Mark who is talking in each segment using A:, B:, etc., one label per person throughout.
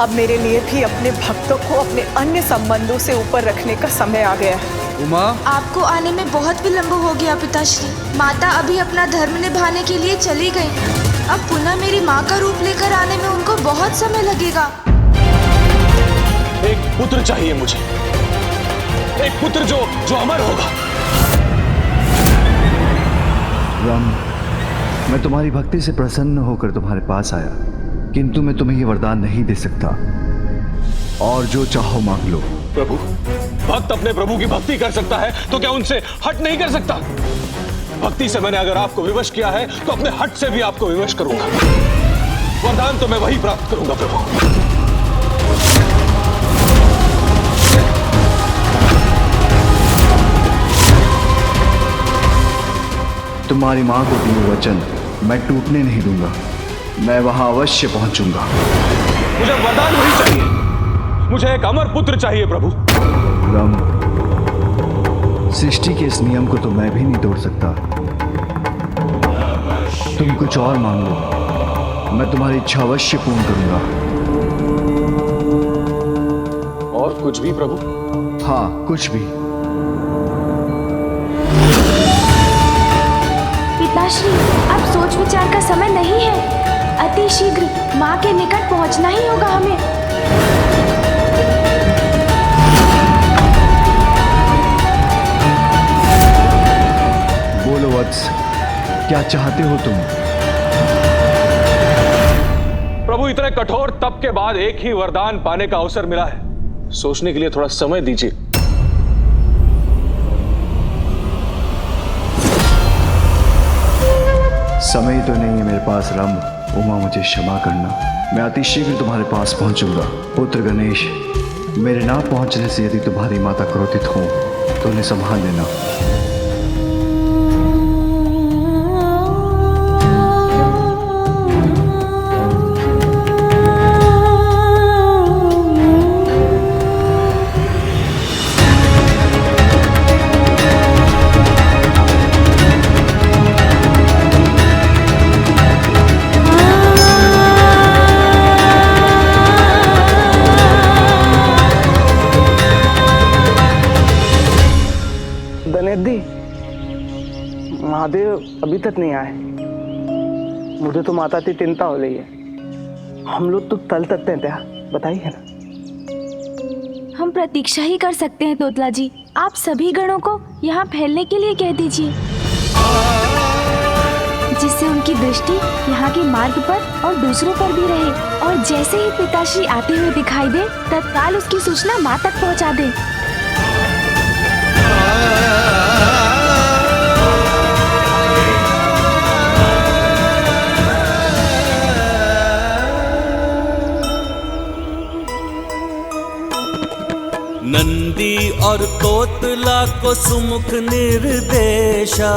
A: अब मेरे लिए भी अपने भक्तों को अपने अन्य संबंधों से ऊपर रखने का समय आ गया है।
B: उमा,
C: आपको आने में बहुत विलंब हो गया पिताश्री। माता अभी अपना धर्म निभाने के लिए चली गई। अब पुनः मेरी माँ का रूप लेकर आने में उनको बहुत समय लगेगा।
D: एक पुत्र चाहिए मुझे, एक पुत्र जो अमर होगा।
B: राम, मैं तुम्हारी भक्ति से प्रसन्न होकर तुम्हारे पास आया, किंतु मैं तुम्हें ये वरदान नहीं दे सकता। और जो चाहो मांग लो।
D: प्रभु, भक्त अपने प्रभु की भक्ति कर सकता है तो क्या उनसे हट नहीं कर सकता? भक्ति से मैंने अगर आपको विवश किया है तो अपने हट से भी आपको विवश करूंगा। वरदान तो मैं वही प्राप्त करूंगा प्रभु।
B: तुम्हारी मां को दिए वचन मैं टूटने नहीं दूंगा। मैं वहां अवश्य पहुंचूंगा।
D: मुझे वरदान वही चाहिए। मुझे एक अमर पुत्र चाहिए प्रभु।
B: राम, सृष्टि के इस नियम को तो मैं भी नहीं तोड़ सकता। तुम कुछ और मांग लो, मैं तुम्हारी इच्छा अवश्य पूर्ण करूंगा।
D: और कुछ भी प्रभु?
B: हाँ, कुछ भी।
E: पिताश्री, अब सोच विचार का समय नहीं है। अति शीघ्र माँ के निकट पहुँचना ही होगा हमें।
B: बोलो वत्स, क्या चाहते हो तुम?
D: प्रभु, इतने कठोर तप के बाद एक ही वरदान पाने का अवसर मिला है। सोचने के लिए थोड़ा समय दीजिए।
B: समय तो नहीं है मेरे पास राम। उमा, मुझे क्षमा करना। मैं अति शीघ्र तुम्हारे पास पहुंचूंगा। पुत्र गणेश, मेरे ना पहुंचने से यदि तुम्हारी माता क्रोधित हो तो उन्हें संभाल लेना।
F: दनेदी, महादेव अभी तक नहीं आए। मुझे तो माता की चिंता हो रही है। हम लोग तो तल सकते हैं क्या, बताइए ना।
E: हम प्रतीक्षा ही कर सकते हैं तोतला जी। आप सभी गणों को यहाँ फैलने के लिए कह दीजिए, जिससे उनकी दृष्टि यहाँ के मार्ग पर और दूसरों पर भी रहे। और जैसे ही पिताश्री आते हुए दिखाई दे, तत्काल उसकी सूचना माँ तक पहुँचा दे।
G: नंदी और तोतला को सुमुख निर्देशा,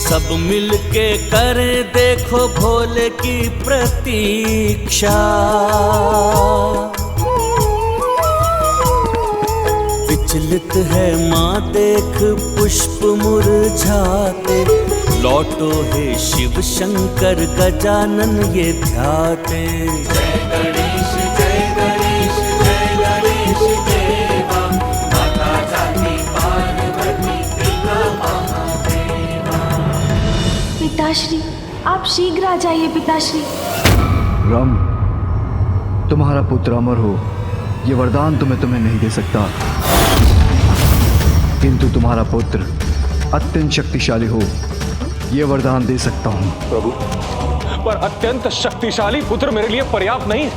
G: सब मिलके करें देखो भोले की प्रतीक्षा। विचलित है माँ देख पुष्प मुरझाते, लौटो हे शिव शंकर गजानन ये ध्याते। जय गणेश जय गणेश जय गणेश देवा, माता जाति पार्वती पिता महादेवा।
E: पिताश्री, आप शीघ्र आ जाइए पिताश्री।
B: राम, तुम्हारा पुत्र अमर हो, ये वरदान तो मैं तुम्हें नहीं दे सकता, किंतु तुम्हारा पुत्र अत्यंत शक्तिशाली हो, ये वरदान दे सकता हूं।
D: प्रभु, पर अत्यंत शक्तिशाली पुत्र मेरे लिए पर्याप्त नहीं है।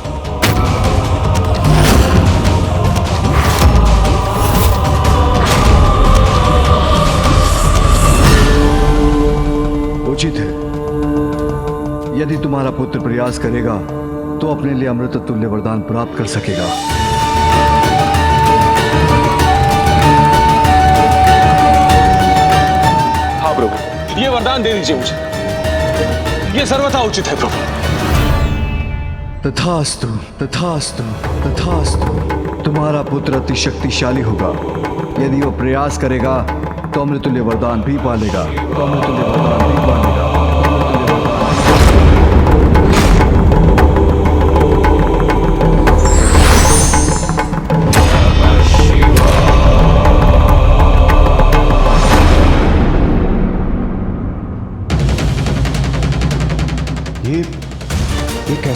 B: उचित है, यदि तुम्हारा पुत्र प्रयास करेगा तो अपने लिए अमृत तुल्य वरदान प्राप्त कर सकेगा।
D: हाँ प्रभु, ये वरदान दे दीजिए मुझे। ये सर्वथा उचित है प्रभु।
B: तथास्तु तथास्तु तथास्तु। तुम्हारा पुत्र अति शक्तिशाली होगा। यदि वो प्रयास करेगा तो अमृतुल्य वरदान भी पालेगा। तो अमृतुल्य वरदान भी पालेगा।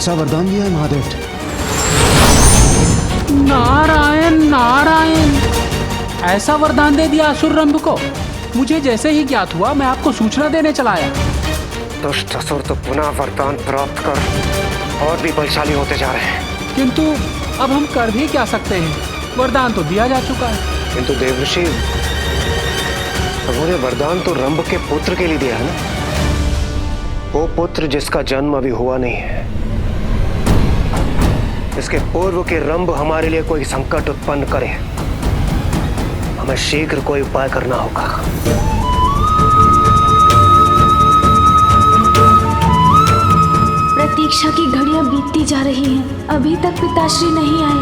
B: कैसा वरदान दिया है महादेव?
H: नारायण नारायण, ऐसा वरदान दे दिया असुर रंभ को। मुझे जैसे ही ज्ञात हुआ मैं आपको सूचना देने चला आया।
F: दुष्ट असुर तो पुनः वरदान प्राप्त कर और भी बलशाली होते जा रहे हैं।
H: किंतु अब हम कर भी क्या सकते हैं, वरदान तो दिया जा चुका है।
F: किंतु देवऋषि, उन्होंने वरदान तो रंभ के पुत्र के लिए दिया है ना, वो पुत्र जिसका जन्म अभी हुआ नहीं है। इसके पूर्व के रंभ हमारे लिए कोई संकट उत्पन्न करे, हमें शीघ्र कोई उपाय करना होगा।
E: प्रतीक्षा की घड़ियां बीतती जा रही हैं, अभी तक पिताश्री नहीं आए।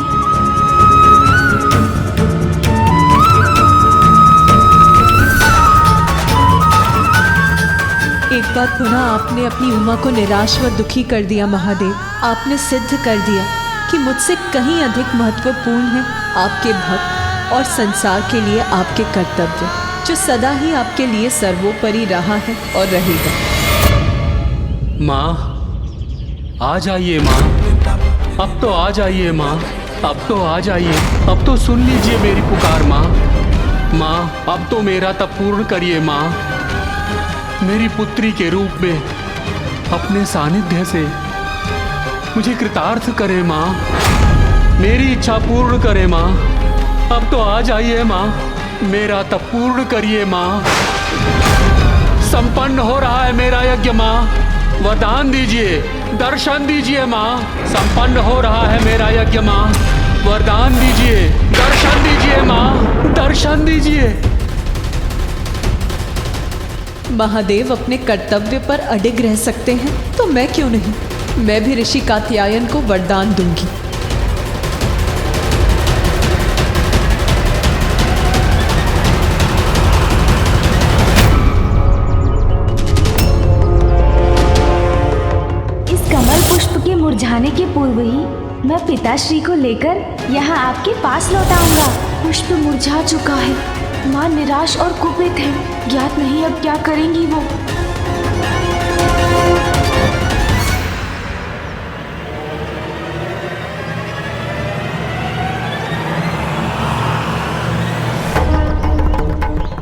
I: एक बार पुनः आपने अपनी उमा को निराश व दुखी कर दिया महादेव। आपने सिद्ध कर दिया कि मुझसे कहीं अधिक महत्वपूर्ण है आपके भक्त और संसार के लिए आपके कर्तव्य, जो सदा ही आपके लिए सर्वोपरि रहा है और रहेगा।
H: माँ आ जाइए माँ, अब तो आ जाइए माँ, अब तो आ जाइए, अब तो सुन लीजिए मेरी पुकार माँ। माँ अब तो मेरा तप पूर्ण करिए माँ, मेरी पुत्री के रूप में अपने सानिध्य से मुझे कृतार्थ करे माँ, मेरी इच्छा पूर्ण करे माँ। अब तो आ जाइए माँ, मेरा तप पूर्ण करिए माँ। संपन्न हो रहा है मेरा यज्ञ माँ, वरदान दीजिए, दर्शन दीजिए माँ। संपन्न हो रहा है मेरा यज्ञ माँ, वरदान दीजिए, दर्शन दीजिए माँ, दर्शन दीजिए।
I: महादेव अपने कर्तव्य पर अडिग रह सकते हैं तो मैं क्यों नहीं, मैं भी ऋषि कात्यायन को वरदान दूंगी।
E: इस कमल पुष्प के मुरझाने के पूर्व ही मैं पिताश्री को लेकर यहाँ आपके पास लौट आऊंगा। पुष्प मुरझा चुका है, माँ निराश और कुपित है, ज्ञात नहीं अब क्या करेंगी वो।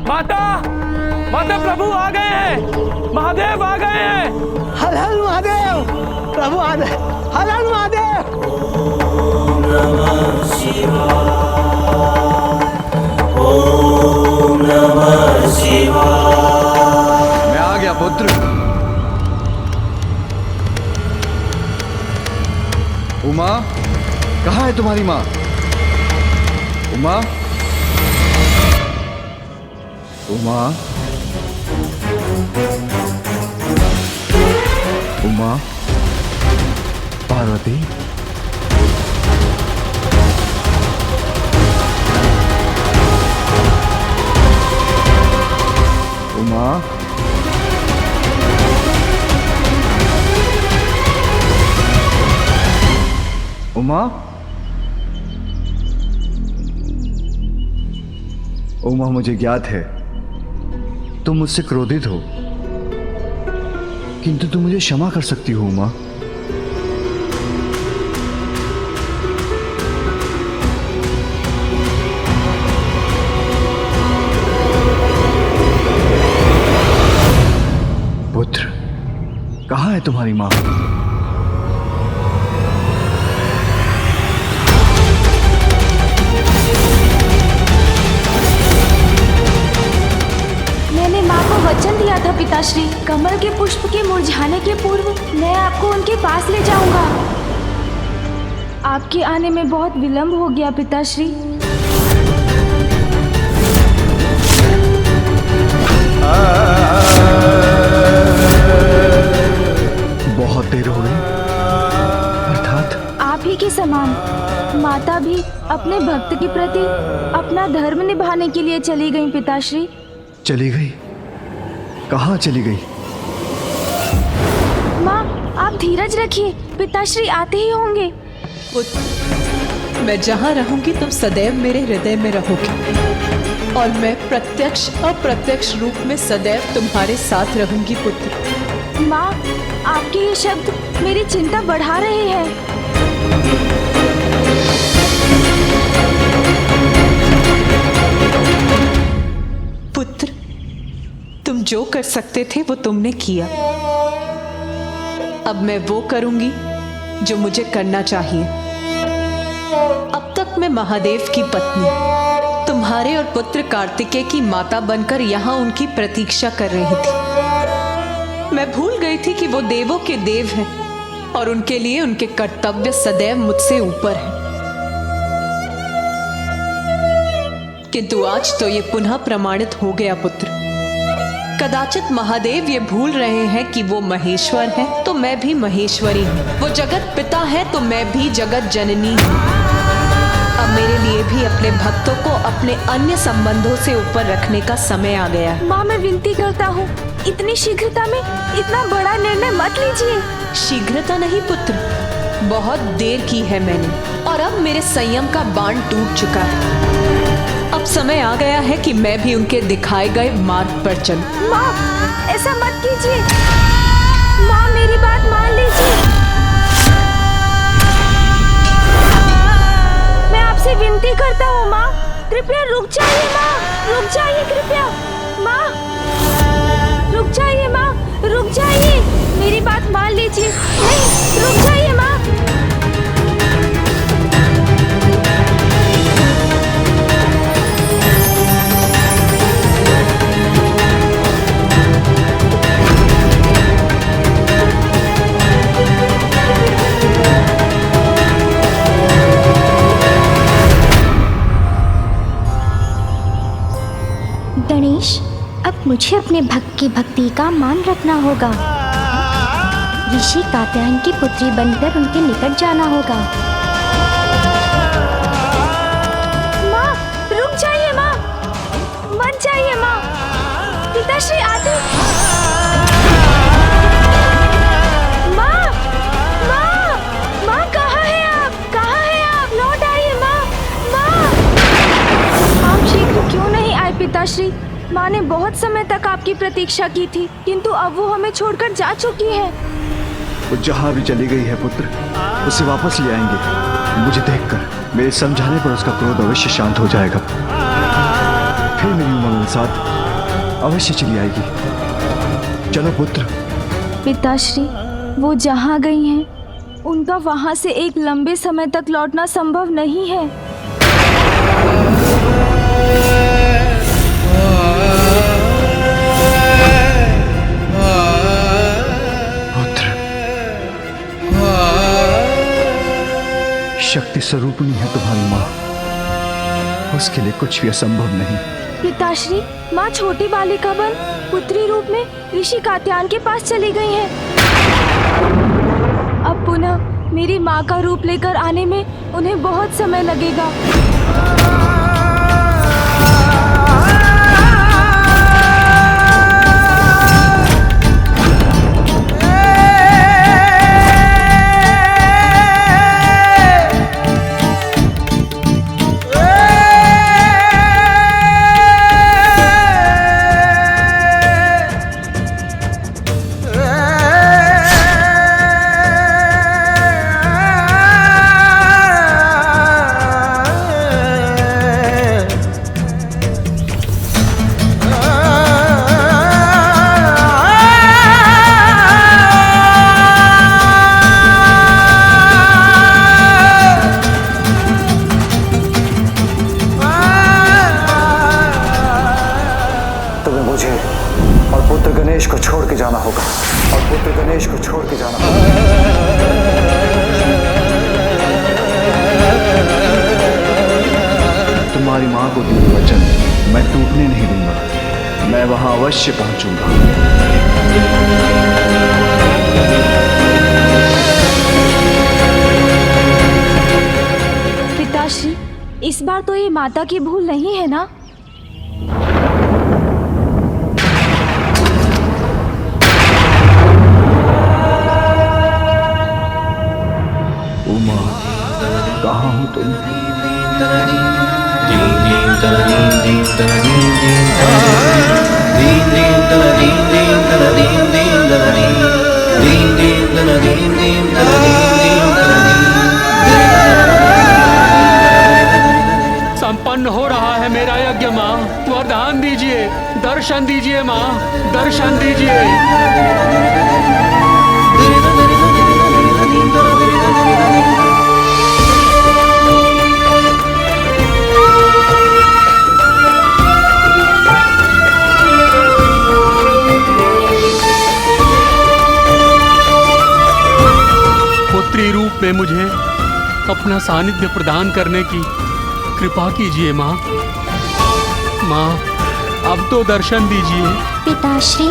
F: माता, माता प्रभु आ गए हैं, महादेव आ गए हैं। हर हर महादेव, प्रभु आ गए, हर हर महादेव।
G: ओम नमः शिवाय, ओम नमः शिवाय।
B: मैं आ गया पुत्र। उमा, कहाँ है तुम्हारी माँ? उमा, उमा, उमा, पार्वती, उमा, उमा, उमा, मुझे ज्ञात है तुम मुझसे क्रोधित हो, किंतु तुम मुझे क्षमा कर सकती हो उमा। पुत्र, कहाँ है तुम्हारी माँ?
E: मैंने माँ को वचन दिया था पिताश्री, कमल के पुष्प के मुरझाने के पूर्व मैं आपको उनके पास ले जाऊंगा। आपके आने में बहुत विलंब हो गया पिताश्री।
B: बहुत देर हो गई, अर्थात
E: आप ही के समान माता भी अपने भक्त के प्रति अपना धर्म निभाने के लिए चली गई पिताश्री।
B: चली गई? कहाँ चली गई?
E: माँ आप धीरज रखिए, पिताश्री आते ही होंगे।
I: पुत्र, मैं जहाँ रहूंगी तुम सदैव मेरे हृदय में रहोगे और मैं प्रत्यक्ष अप्रत्यक्ष रूप में सदैव तुम्हारे साथ रहूंगी पुत्र।
E: माँ आपके ये शब्द मेरी चिंता बढ़ा रहे हैं।
I: पुत्र, तुम जो कर सकते थे वो तुमने किया। अब मैं वो करूंगी जो मुझे करना चाहिए। अब तक मैं महादेव की पत्नी, तुम्हारे और पुत्र कार्तिकेय की माता बनकर यहाँ उनकी प्रतीक्षा कर रही थी। मैं भूल गई थी कि वो देवों के देव हैं और उनके लिए उनके कर्तव्य सदैव मुझसे ऊपर हैं। किंतु आज तो ये पुनः प्रमाणित हो गया पुत्र। कदाचित महादेव ये भूल रहे हैं कि वो महेश्वर है तो मैं भी महेश्वरी हूँ। वो जगत पिता है तो मैं भी जगत जननी हूँ। अब मेरे लिए भी अपने भक्तों को अपने अन्य संबंधों से ऊपर रखने का समय आ गया है।
E: माँ, मैं विनती करता हूँ, इतनी शीघ्रता में इतना बड़ा निर्णय मत लीजिए।
I: शीघ्रता नहीं पुत्र, बहुत देर की है मैंने और अब मेरे संयम का बाण टूट चुका है। अब समय आ गया है कि मैं भी उनके दिखाए गए मार्ग पर चलूं।
E: माँ, ऐसा मत कीजिए। माँ, मेरी बात मान लीजिए। मैं आपसे विनती करता हूँ माँ, कृपया रुक जाइए माँ, रुक जाइए कृपया। माँ, रुक जाइए माँ, रुक जाइए, मेरी बात मान लीजिए। नहीं, रुक जाइए माँ।
J: गणेश, अब मुझे अपने भक्त की भक्ति का मान रखना होगा। ऋषि कात्यायन की पुत्री बनकर उनके निकट जाना होगा।
E: माँ, रुक जाइए माँ, मत जाइए माँ। पिताश्री आते। माँ, माँ, माँ, कहाँ है आप? कहाँ है आप? लौट आइए माँ, माँ। आप शीघ्र क्यों नहीं आए पिताश्री? माँ ने बहुत समय तक आपकी प्रतीक्षा की थी, किंतु अब वो हमें छोड़कर जा चुकी है।
B: वो जहाँ भी चली गई है पुत्र, उसे वापस ले आएंगे। मुझे देखकर मेरे समझाने पर उसका क्रोध अवश्य शांत हो जाएगा। फिर मेरी उमा मेरे साथ अवश्य चली आएगी। चलो पुत्र।
E: पिताश्री, वो जहाँ गई हैं, उनका वहाँ से एक लंबे समय तक लौटना संभव नहीं है।
B: शक्ति स्वरूपिणी है तुम्हारी माँ, उसके लिए कुछ भी असंभव नहीं।
E: पिताश्री, माँ छोटी बालिका बन पुत्री रूप में ऋषि कात्यायन के पास चली गई हैं। अब पुनः मेरी माँ का रूप लेकर आने में उन्हें बहुत समय लगेगा।
B: गणेश को छोड़ के जाना होगा और पुत्र गणेश को छोड़ के जाना होगा। तुम्हारी माँ को दिए वचन मैं टूटने नहीं दूंगा। मैं वहां अवश्य पहुंचूंगा।
E: पिताश्री, इस बार तो ये माता की भूल नहीं है ना?
B: उमा, कहाँ हो तुम?
G: दीन
H: दर्शन दीजिए माँ, दर्शन दीजिए। पुत्री रूप में मुझे अपना सानिध्य प्रदान करने की कृपा कीजिए माँ। माँ, अब तो दर्शन दीजिए।
J: पिताश्री,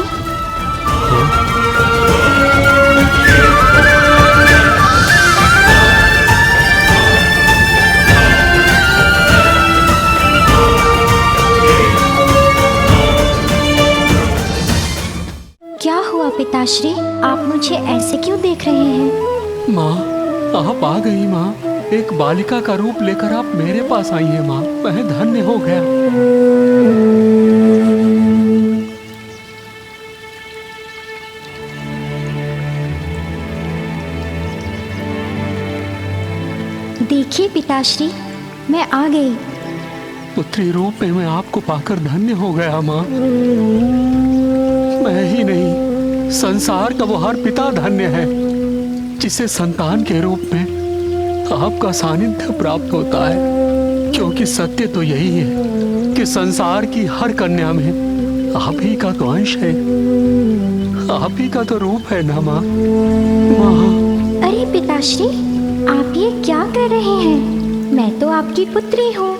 J: क्या हुआ पिताश्री? आप मुझे ऐसे क्यों देख रहे हैं?
H: माँ, आप आ गई माँ। एक बालिका का रूप लेकर आप मेरे पास आई हैं माँ। मैं धन्य हो गया।
J: देखिए पिताश्री, मैं आ गई।
H: पुत्री रूप में मैं आपको पाकर धन्य हो गया माँ। मैं ही नहीं, संसार का वो हर पिता धन्य है जिसे संतान के रूप में आपका सानिध्य प्राप्त होता है। क्योंकि सत्य तो यही है कि संसार की हर कन्या में आप ही का तो अंश है, आप ही का तो रूप है ना माँ। माँ,
J: अरे पिताश्री, आप ये क्या कर रहे हैं? मैं तो आपकी पुत्री हूँ,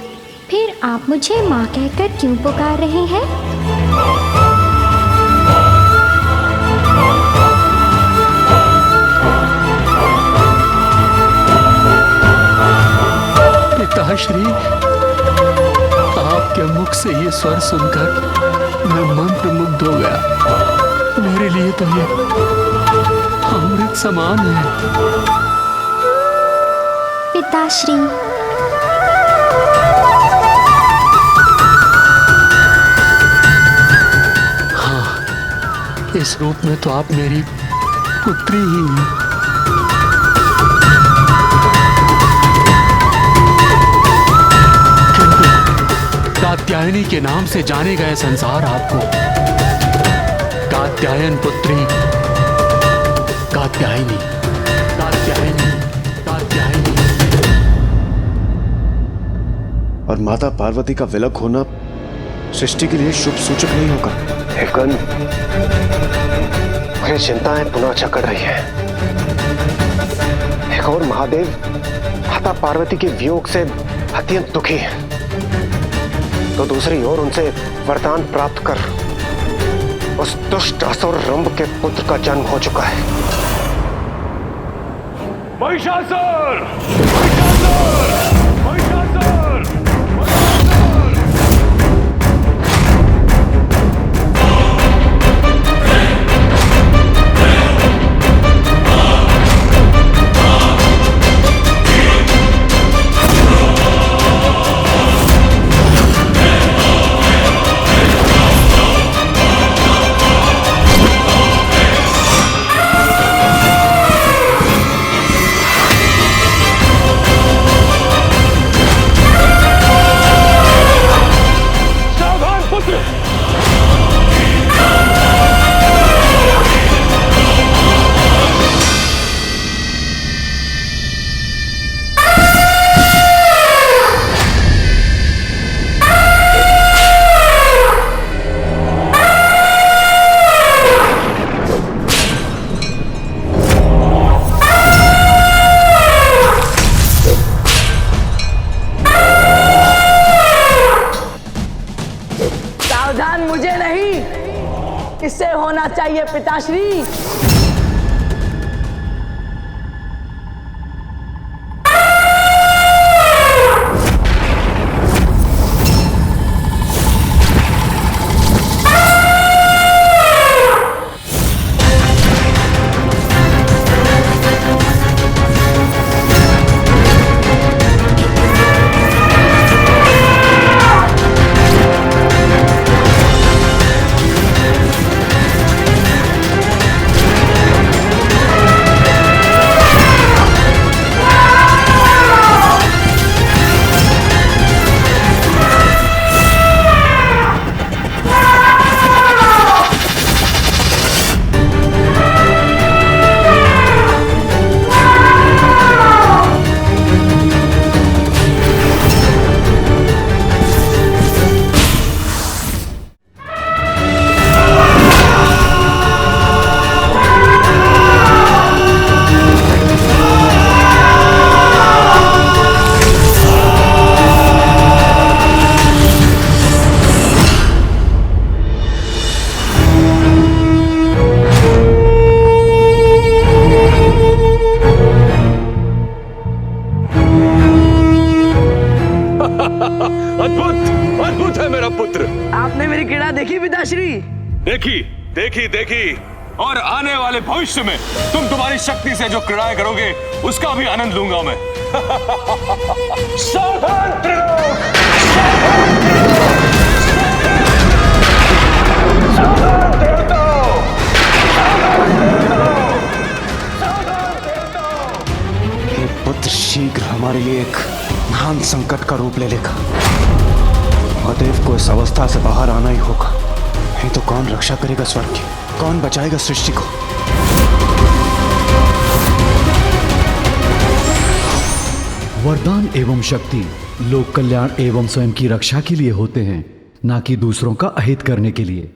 J: फिर आप मुझे माँ कहकर क्यों पुकार रहे हैं?
H: पिताश्री, आपके मुख से ये स्वर सुनकर मैं मंत्र मुग्ध हो गया। मेरे लिए तो ये अमृत समान है।
J: पिताश्री,
H: हाँ, इस रूप में तो आप मेरी पुत्री ही हैं। कात्यायनी के नाम से जाने गए संसार आपको कात्यायन पुत्री, कात्यायनी, कात्यायनी, कात्यायनी।
B: और माता पार्वती का विलग होना सृष्टि के लिए शुभ सूचक नहीं होगा।
F: मुझे चिंताएं पुनः चकड़ रही है। एक और महादेव माता पार्वती के वियोग से अत्यंत दुखी है, तो दूसरी ओर उनसे वरदान प्राप्त कर उस दुष्ट असुर रंभ के पुत्र का जन्म हो चुका है।
D: महिषासुर! महिषासुर! महिषासुर!
A: मुझे नहीं, इससे होना चाहिए पिताश्री।
K: देखी पिताश्री?
D: देखी देखी देखी, और आने वाले भविष्य में तुम तुम्हारी शक्ति से जो क्रीड़ाएं करोगे उसका भी आनंद लूंगा मैं। सावधान त्रिलोक! सावधान देवताओं!
F: ये पुत्र शीघ्र हमारे लिए एक महान संकट का रूप ले लेगा। महादेव को इस अवस्था से बाहर आना ही होगा, नहीं तो कौन रक्षा करेगा स्वर्ग की, कौन बचाएगा सृष्टि को।
B: वरदान एवं शक्ति लोक कल्याण एवं स्वयं की रक्षा के लिए होते हैं, ना कि दूसरों का अहित करने के लिए।